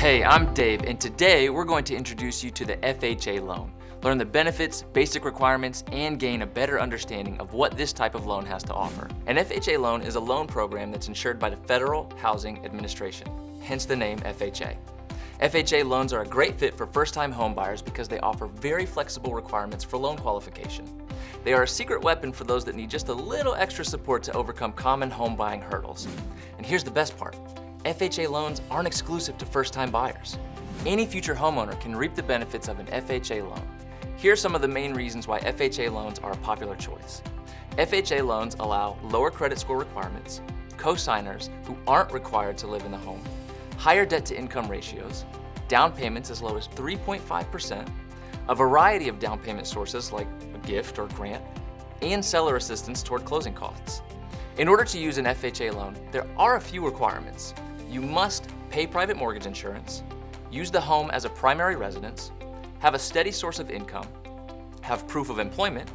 Hey, I'm Dave, and today we're going to introduce you to the FHA loan. Learn the benefits, basic requirements, and gain a better understanding of what this type of loan has to offer. An FHA loan is a loan program that's insured by the Federal Housing Administration, hence the name FHA. FHA loans are a great fit for first-time home buyers because they offer very flexible requirements for loan qualification. They are a secret weapon for those that need just a little extra support to overcome common home buying hurdles. And here's the best part. FHA loans aren't exclusive to first-time buyers. Any future homeowner can reap the benefits of an FHA loan. Here are some of the main reasons why FHA loans are a popular choice. FHA loans allow lower credit score requirements, co-signers who aren't required to live in the home, higher debt-to-income ratios, down payments as low as 3.5%, a variety of down payment sources like a gift or grant, and seller assistance toward closing costs. In order to use an FHA loan, there are a few requirements. You must pay private mortgage insurance, use the home as a primary residence, have a steady source of income, have proof of employment,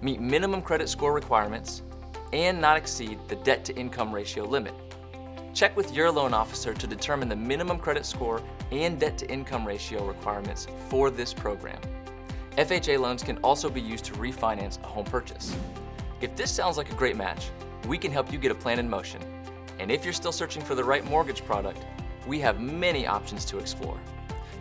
meet minimum credit score requirements, and not exceed the debt-to-income ratio limit. Check with your loan officer to determine the minimum credit score and debt-to-income ratio requirements for this program. FHA loans can also be used to refinance a home purchase. If this sounds like a great match, we can help you get a plan in motion. And if you're still searching for the right mortgage product, we have many options to explore.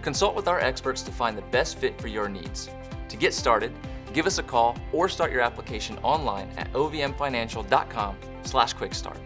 Consult with our experts to find the best fit for your needs. To get started, give us a call or start your application online at ovmfinancial.com/quickstart.